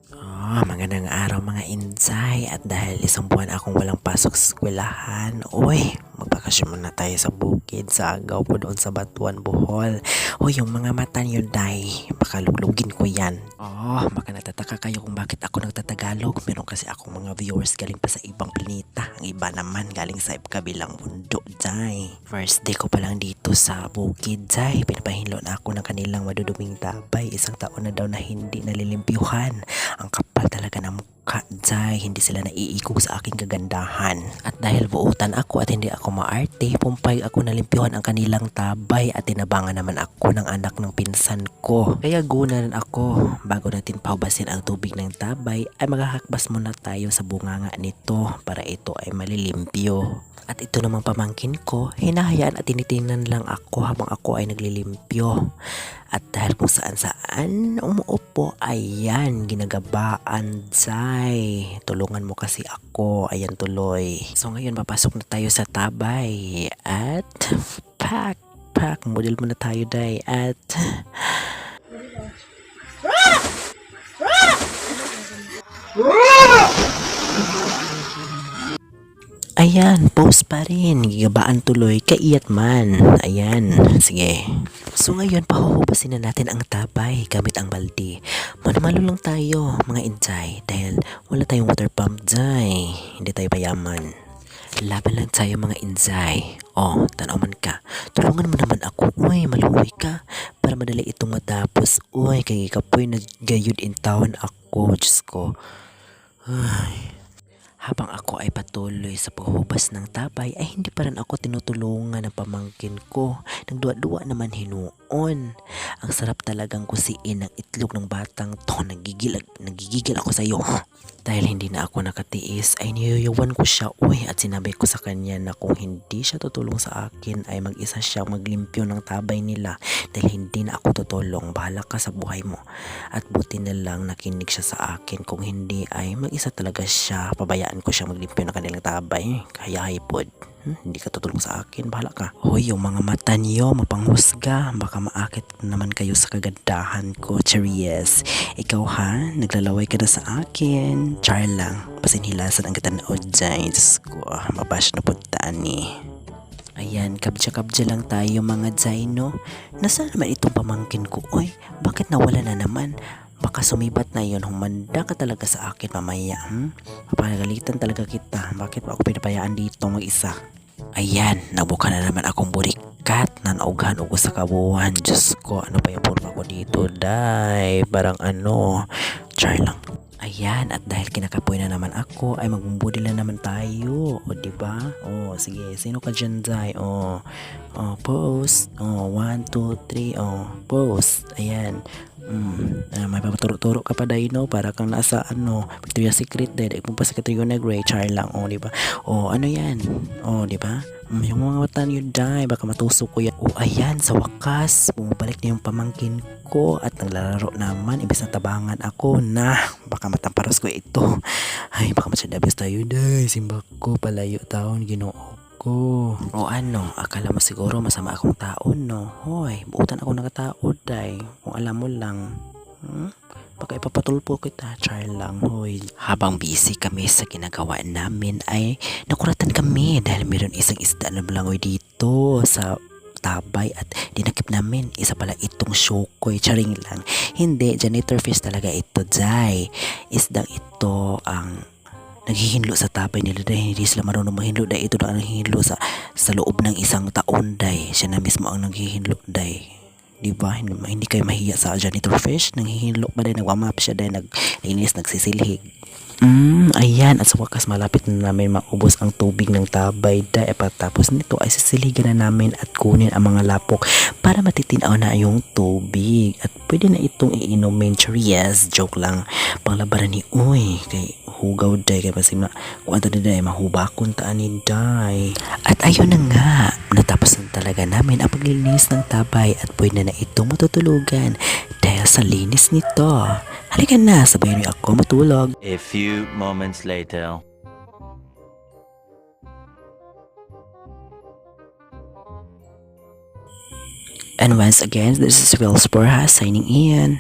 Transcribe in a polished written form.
Magandang araw mga inday, at dahil isang buwan akong walang pasok sa eskwelahan, magbakasyon muna tayo sa bukid, sa agaw po doon sa Batuan, Bohol. Yung mga mata niyo, day, baka luglugin ko yan. Baka natataka kayo kung bakit ako nagtatagalog. Meron kasi akong mga viewers galing pa sa ibang planeta. Ang iba naman galing sa kabilang mundo, day. First day ko pa lang dito sa bukid, day. Pinapahinlo na ako ng kanilang maduduming tabay. Isang taon na daw na hindi nalilimpyuhan. Ang kapal talaga ng mukha, day. Hindi sila naiikog sa aking kagandahan. At dahil buutan ako at hindi ako maarte, pumpay ako nalimpyuhan ang kanilang tabay at tinabangan naman ako ng anak ng pinsan ko. Kaya gunan ako, bago natin paubasin ang tubig ng tabay, ay maghahakbas muna tayo sa bunganga nito para ito ay malilimpyo. At ito namang pamangkin ko, hinahayaan at tinitingnan lang ako habang ako ay naglilimpyo. At dahil kung saan saan umuupo, ayan, ginagabaan, Zay. Tulungan mo kasi ako, ayan tuloy. So ngayon papasok na tayo sa tabay at pack, model muna tayo, day. At ayan, pause pa rin. Gigabaan tuloy. Kaiyat man. Ayan. Sige. So ngayon, pahuhubasin na natin ang tabay gamit ang balde. Manumalo lang tayo, mga inday. Dahil wala tayong water pump, day. Hindi tayo payaman. Laban lang tayo, mga inday. Tanaman ka. Tulungan mo naman ako. Maluwi ka. Para madali itong matapos. Kay kapoy nagayod in town ako. Diyos ko. Habang ako ay patuloy sa paghuhubas ng tabay, ay hindi pa rin ako tinutulungan ng pamangkin ko. Nagduwa-duwa naman hinuon. Ang sarap talagang kusiin ng itlog ng batang to. Nagigigil ako sa iyo. Dahil hindi na ako nakatiis, ay niyuyawan ko siya, at sinabi ko sa kanya na kung hindi siya tutulong sa akin, ay mag-isa siyang maglimpyo ng tabay nila. Dahil hindi na ako tutulong, bahala ka sa buhay mo. At buti na lang nakinig siya sa akin. Kung hindi, ay mag-isa talaga siya. Pabayaan ko siya maglimpyo ng kanilang tabay. Kaya hipod. Hindi ka tutulong sa akin, bahala ka. Yung mga mata niyo, mapanghusga. Baka maakit naman kayo sa kagandahan ko, Cheries. Ikaw ha, naglalaway ka na sa akin. Char lang, pasinhilasan ang katanaod dyan. Diyos ko, mabash na puntaan ni. Ayan, kabja-kabja lang tayo, mga Jai, no? Nasaan naman itong pamangkin ko? Bakit nawala na naman? Baka sumibat na yun, humanda ka talaga sa akin mamaya. Papagalitan talaga kita. Bakit ba ako pinapayaan dito mag-isa? Ayan, nabuka na naman akong burikat na naughan ugo sa kabuuan. Diyos ko, ano pa yung forma ko dito, day? Parang char lang. Ayan, at dahil kinakapoy na naman ako, ay magbubudil na naman tayo. Diba? Sige, sino ka dyan, day? Post. 1, 2, 3, post. Ayan. May papaturo-turo ka pa, day, no? Para kang nasa Victoria's Secret, day. Kung pa sa Catriona Gray, char lang. Diba? Ano yan? Diba? Yung mga mata niyo, day, baka matusok ko yan. Ayan, sa wakas, bumabalik na yung pamangkin ko at naglalaro naman. Ibig na tabangan ako na baka matamparas ko ito. Ay, baka masyadabis tayo, day. Simba ko, palayo taon, ginoo ko. Akala mo siguro masama akong taon, no? Buutan ako ng tao, day. Kung alam mo lang. Baka ipapatulpo kita, char lang, Habang busy kami sa ginagawa namin, ay nakuratan kami dahil mayroon isang isda na balangoy dito sa tabay at dinakip namin. Isa pala itong syokoy, charing lang. Hindi, janitor fish talaga ito, Jai. Isdang ito ang naghihinlo sa tabay nila, dahil hindi sila marunong mahinlo, dahil ito na ang naghihinlo sa loob ng isang taon, dahil siya na mismo ang naghihinlo, dahil diba, hindi kayo mahiya sa janitor fish. Nanghihinlo pa din, nagwamap siya dahil naglinis, nagsisilhig. Ayan, at sa wakas malapit na namin maubos ang tubig ng tabay, dahil pagtapos nito ay sisiligan na namin at kunin ang mga lapok para matitinaw na yung tubig at pwede na itong iinumin. Cheers, joke lang. Panglabaran ni kay hugaw, day, kay pasim na kung ato day mahubakon taan ni day. At ayun na nga, natapos na talaga namin ang paglilinis ng tabay at pwede na itong matutulugan dahil sa linis nito. Halika na, sabayan niyo ako matulog. A few moments later. And once again, this is Will Sporha signing in.